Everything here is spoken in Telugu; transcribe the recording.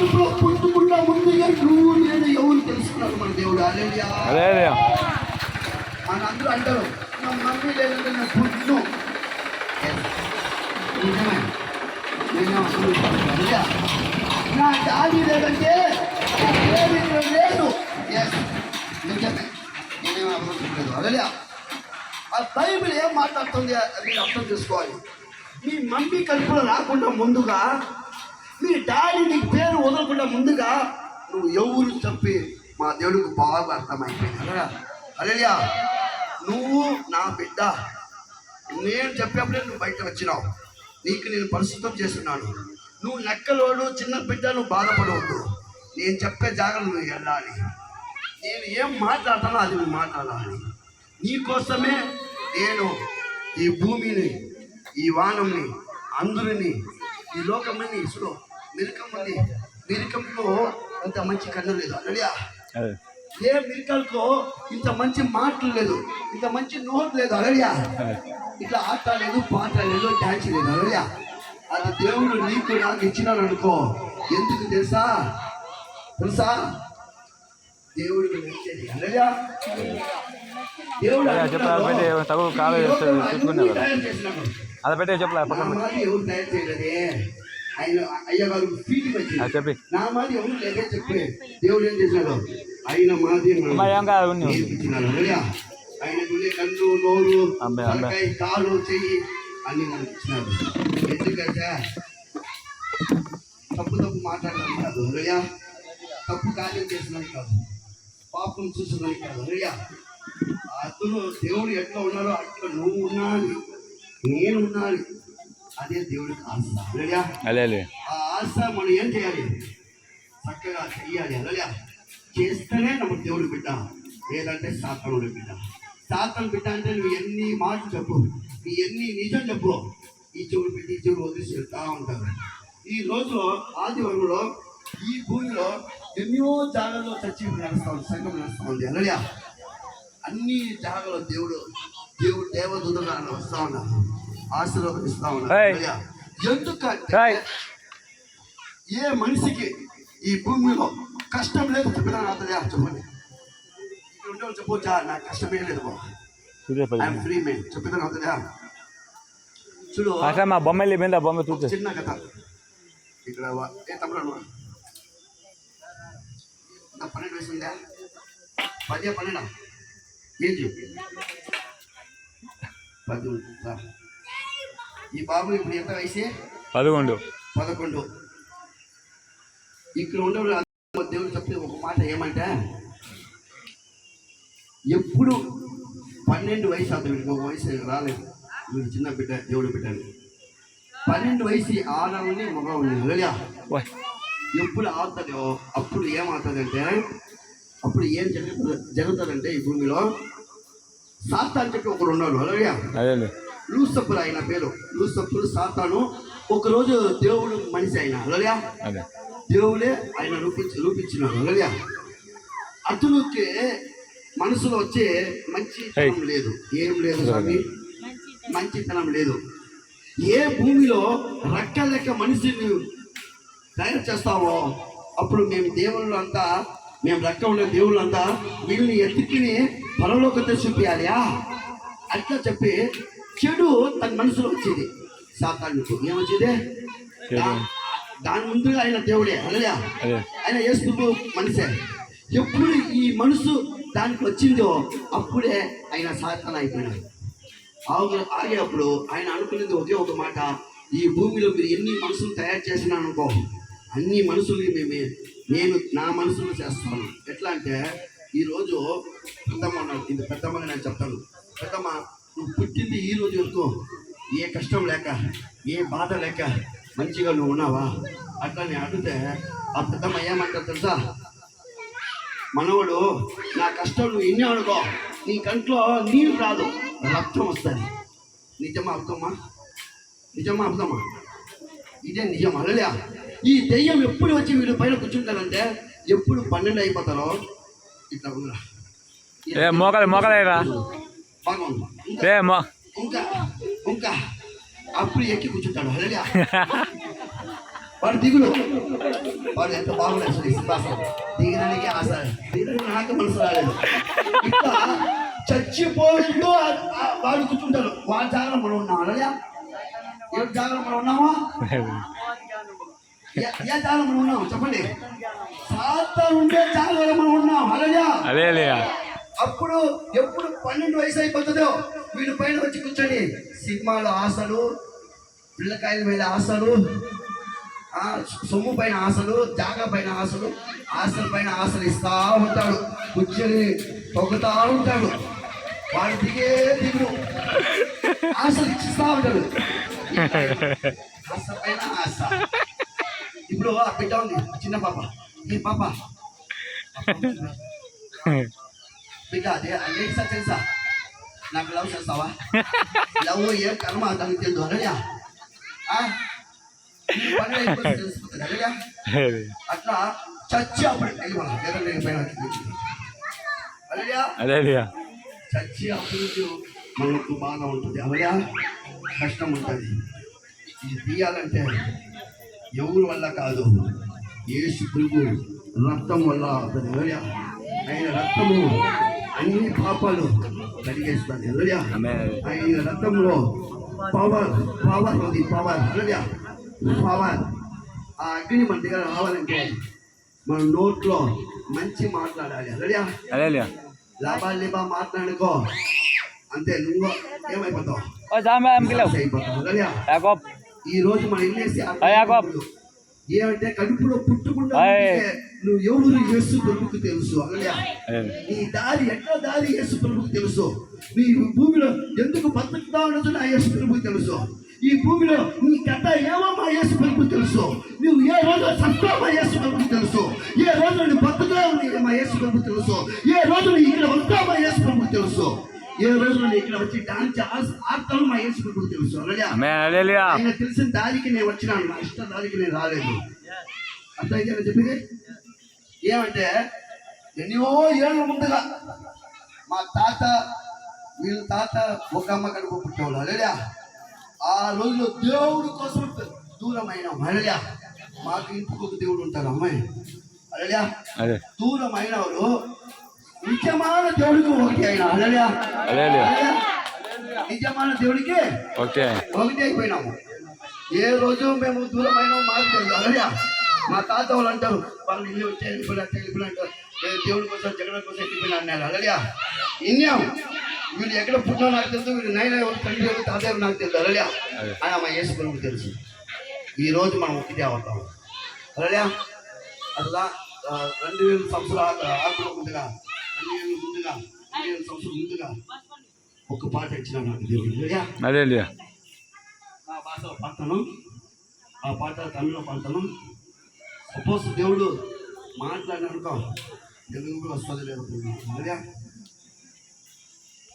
కడుపులో పుట్టుకున్న ముందుగా నువ్వు నేను ఎవరు తెలుసుకున్నాడు మన దేవుడు. హల్లెలూయా. మనందరూ అంటారు నా మమ్మీ లేదంటే నా పుట్టు నిజమే, నా డాడీ లేదంటే లేదు. నిజమే, నేనేమో అభివృద్ధి. హల్లెలూయా. ఆ బైబిల్ ఏం మాట్లాడుతుంది మీరు అర్థం చేసుకోవాలి. మీ మమ్మీ కడుపులో రాకుండా ముందుగా, మీ డాడీ నీకు పేరు వదలకుండా ముందుగా నువ్వు ఎవరు చెప్పి మా దేవుడికి బాగా అర్థమైపోయింది. హల్లెలూయా. నువ్వు నా బిడ్డ, నేను చెప్పేప్పుడే నువ్వు బయట వచ్చినావు, నీకు నేను పరిశుద్ధం చేస్తున్నాను. నువ్వు లెక్కలోడు చిన్న బిడ్డ, నువ్వు బాధపడవద్దు. నేను చెప్పే జాగ్రత్త నువ్వు వెళ్ళాలి. నేను ఏం మాట్లాడతానో అది నువ్వు మాట్లాడాలి. నీకోసమే నేను ఈ భూమిని, ఈ వానంని, అందరిని, ఈ లోకమని ఇసులో మిరకమ్మని, మిరకంలో అంత మంచి కన్ను లేదు. హల్లెలూయా. ఏ మిరకల్కో ఇంత మంచి మాటలు లేదు, ఇంత మంచి నోట్ లేదు. హల్లెలూయా. ఇట్లా ఆట లేదు, పాట లేదు, డ్యాన్స్ లేదు. హల్లెలూయా. అది దేవుడు నీకు నాకు ఇచ్చినాడు అనుకో. ఎందుకు తెలుసా? దేవుడు నచ్చేది. హల్లెలూయా. దేవుడు ఎవరు తయారు చేయలేదే. ఆయన అయ్యగారు ఫీటింగ్ వచ్చింది చెప్పి నా మాది ఎవరు లేదే చెప్పి దేవుడు ఏం చేసినాడు? ఆయన మాది నేర్పించినాడు. హల్లెలూయా. ఆయనకు కన్ను, నోరు, తలకాయ, కాలు, చెయ్యి అన్ని మనకి ఇచ్చినాడు. ఎందుకంటే తప్పు మాట్లాడడానికి కాదు. హల్లెలూయా. తప్పు కార్యం చేసినానికి కాదు, పాపం చూసినానికి కాదు. హల్లెలూయా. అతను దేవుడు ఎట్లా ఉన్నాడో అట్లా నువ్వు ఉండాలి, నేను ఉండాలి. అదే దేవుడికి ఆశ. హల్లెలూయా. ఆ ఆశ మనం ఏం చేయాలి? చక్కగా చెయ్యాలి. హల్లెలూయా. చేస్తేనే నమ్మ దేవుడు బిడ్డ, లేదంటే సాతానుడి బిడ్డ. సాతాను బిడ్డ అంటే నువ్వు ఎన్ని మాటలు చెప్పు, నీ ఎన్ని నిజం చెప్పు, ఈ చెవుడు పెట్టి ఈ చెవుడు వదిలేసి వెళ్తా ఉంటారు. ఈ రోజులో ఆదివారంలో ఈ భూమిలో ఎన్నో జాగాల్లో చర్చి నడుస్తూ ఉంది, సంఘం నడుస్తూ ఉంది. హల్లెలూయా. అన్ని జాగాలో దేవుడు దేవదూతగా వస్తూ ఉన్నారు, ఆశీర్వదిస్తూ ఉన్నారు. ఎందుకంటే ఏ మనిషికి ఈ భూమిలో కష్టం లేదు చెప్పినా అతనే చెప్పండి. ఇక్కడ ఉండే చెప్పొచ్చా? నాకు కష్టమే లేదు, ఫ్రీ మ్యాన్ చెప్పినా అతనే. చూడు మా బొమ్మలు బొమ్మ చిన్న కథ. ఇక్కడ ఏ తమ్ముడు 12 వయసు ఉందా? 10 12 ఏం చెప్పి 10. ఈ బాబు ఇప్పుడు ఎంత వయసు? 11. ఇక్కడ ఉండే దేవుడు చెప్తే ఒక మాట ఏమంటే, ఎప్పుడు 12 వయసు అవుతుంది. వీడికి ఒక వయసు రాలేదు, వీడు చిన్న బిడ్డ, దేవుడు బిడ్డని. 12 వయసు ఆడవుని మగవుని. హల్లెలూయా. ఎప్పుడు ఆడుతుందో అప్పుడు ఏమవుతుందంటే, అప్పుడు ఏం జరుగుతుందంటే ఈ భూమిలో సాతాను చెప్పి ఒకడు ఉన్నాడు. హల్లెలూయా. లూసిఫర్ ఆయన పేరు. లూసిఫర్ సాతాను ఒకరోజు దేవుడు మనిషి అయిన. హల్లెలూయా. దేవుడే ఆయన రూపించినాడు. హల్లెలూయా. అతనికి మనసులో వచ్చే మంచితనం లేదు. ఏం లేదు స్వామి, మంచితనం లేదు. ఏ భూమిలో రక్క లెక్క మనిషిని తయారు చేస్తామో అప్పుడు మేము దేవుళ్ళు అంతా, మేము రక్క ఉండే దేవుళ్ళు అంతా వీళ్ళని ఎత్తుకుని పరలోకత చూపించాలియా అట్లా చెప్పి చెడు తన మనసులో వచ్చేది. సాతానుకు ఏమొచ్చేది? దాని ముందు ఆయన దేవుడే. హల్లెలూయా. ఆయన యేసు మనిషే. ఎప్పుడు ఈ మనసు దానికి వచ్చిందో అప్పుడే ఆయన సాతాను అయిపోయినాడు. ఆగేటప్పుడు ఆయన అనుకునేది ఒకే ఒక మాట, ఈ భూమిలో మీరు ఎన్ని మనసులు తయారు చేసినాను అనుకో, అన్ని మనసులు నేను నా మనసులు చేస్తాను. ఎట్లా అంటే ఈరోజు పెద్దమ్మ ఉన్నాడు, ఇది పెద్దమ్మని నేను చెప్తాను. పెద్దమ్మ, నువ్వు పుట్టింది ఈ రోజు వరకు ఏ కష్టం లేక, ఏ బాధ లేక మంచిగా నువ్వు ఉన్నావా? అట్లా నేను అడిగితే ఆ పెద్దమ్మ ఏమంటారు తెలుసా? మనవాడు నా కష్టం నువ్వు ఎన్ని అనుకో, నీ కంట్లో నీళ్ళు రాదు, రక్తం వస్తుంది. నిజమా అర్థమా? నిజమా అర్థమా? ఇదే నిజం. హల్లెలూయా. ఈ దెయ్యం ఎప్పుడు వచ్చి వీళ్ళు పైన కూర్చుంటారంటే ఎప్పుడు 12 అయిపోతారో ఇట్లా ఉందా ఇంకా అప్పుడు ఎక్కి కూర్చుంటాడు. హల్లెలూయా. వాడు దిగులు, వాడు ఎంత బాగున్నాడు అసలు ఈ సింహాసనం దిగడానికి ఆశ, దిగడానికి నాకు మనసు రాలేదు. ఇట్లా చచ్చిపోయిందో వాడు కూర్చుంటారు. వాడి జాగ్రత్త మనం ఉన్నాం అలా, ఏ జాగ్రత్త మనం ఉన్నామా? ఏ జాగ్రత్త మనం ఉన్నాం చెప్పండి? సాతాను ఉండే జాగ్రత్త మనం ఉన్నాం అలా. అప్పుడు ఎప్పుడు 12 వయసు అయిపోతుందో వీడి పైన వచ్చి కూర్చొని సినిమాలో ఆశలు, పిల్లకాయల మీద ఆశలు, సొమ్ము పైన ఆశలు, జాగా పైన ఆశలు, ఆశల పైన ఆశలు ఇస్తా ఉంటాడు. కూర్చొని తొక్కుతా ఉంటాడు. వాడు దిగుడు ఆశలు ఇచ్చిస్తా ఉంటాడు. ఆశ పైన ఆశ. ఇప్పుడు ఆ బిడ్డ ఉంది చిన్న పాప, ఏ పాప బిడ్డ అదే ఏంటి సార్ తెలుసా? నాకు లవ్ చేస్తావా? లవ్ ఏ కర్మ దానికి తెలుసు అనగా తెలుసుకుంటుంది అనగా. అట్లా చచ్చి అప్పుడు అనగా చచ్చి అప్పుడు మనకు బాగా ఉంటుంది అనగా, కష్టం ఉంటుంది. ఇది తీయాలంటే ఎవరి వల్ల కాదు, యేసు ప్రభు రక్తం వల్ల అవుతుంది అనగా. ఆయన రక్తము అన్ని పాపాలు కడిగేస్తాను అనగా. ఆయన రక్తంలో పవర్ ఉంది, పవర్ అనగా. పవర్ ఆ అగ్ని మన దగ్గర రావాలంటే మన నోట్లో మంచి మాట్లాడాలి అనగా. లాభాలు మాట్లాడుకో అంతే, నువ్వు ఏమైపోతావు? ఈ రోజు మనం వెళ్ళేసి ఏమంటే కడుపులో పుట్టుకుండా నువ్వు ఎవరు యేసు ప్రభుకు తెలుసు అనగా. నీ దారి ఎట్లా దారి యేసు ప్రభుకు తెలుసు. నీ భూమిలో ఎందుకు బతుకుతా ఉండదు నా యేసు ప్రభుకు తెలుసు. ఈ భూమిలో నీ కథ ఏమో మా యేసు ప్రభుకు తెలుసు. నువ్వు ఏ రోజు సత్తా మా యేసు ప్రభుకు తెలుసు. ఏ రోజు నువ్వు బతుకుతా ఉంది మా యేసు ప్రభుకు తెలుసు. ఏ రోజు నువ్వు ఇక్కడ వస్తా మా యేసు ప్రభుకు తెలుసు. ఏ రోజు నేను ఇక్కడ వచ్చి డాన్స్ ఆడతాను మా యేసు ప్రభుకు తెలుసు అనగా. ఆయన తెలిసిన దారికి నేను వచ్చినాను, నా ఇష్ట దారికి నేను రాలేదు. అర్థమైతే చెప్పింది ఏమంటే ఎన్నో ఏళ్ళ ముందుగా మా తాత వీళ్ళ తాత ఒక అమ్మ కడుపు పుట్టేవాళ్ళు అలెలుయా. ఆ రోజులో దేవుడు కోసం దూరమైన అలెలుయా. మాకు ఇంటికి ఒక దేవుడు ఉంటారు అమ్మాయి అలెలుయా. దూరమైన వాళ్ళు నిజమైన దేవుడికి ఒకటి అయినా అలెలుయా. నిజమైన దేవుడికి ఒకటి అయిపోయినాము. ఏ రోజు మేము దూరమైన మాకు తెలుసు అలెలుయా. మా తాత వాళ్ళు అంటారు, వాళ్ళు ఇల్లు వచ్చి వెళ్ళిపోయినట్టు దేవుడి కోసం జగన్ కోసం వెళ్ళిపోయినా అన్నారు అలెలుయా. ఇన్నాం వీళ్ళు ఎక్కడ పుట్టినా నాకు తెలుసు, వీళ్ళు నైనా తండ్రి ఎవరు తాత ఎవరు నాకు తెలుసు అలెలుయా. ఆయన మా యేసు ప్రభువుకు తెలుసు. ఈరోజు మనం ఒకటి అవుతాం అలెలుయా. అట్లా 2000 సంవత్సరాలు ఆకుల ముందుగా 2000 సంవత్సరాల ముందుగా ఒక పాట ఇచ్చిన నాకు దేవుడు నా భాషలో పాడతాను. ఆ పాట తమిళలో పాడతాను. సపోజ్ దేవుడు మాట్లాడిననుకో తెలుగు కూడా వస్తుంది లేదు.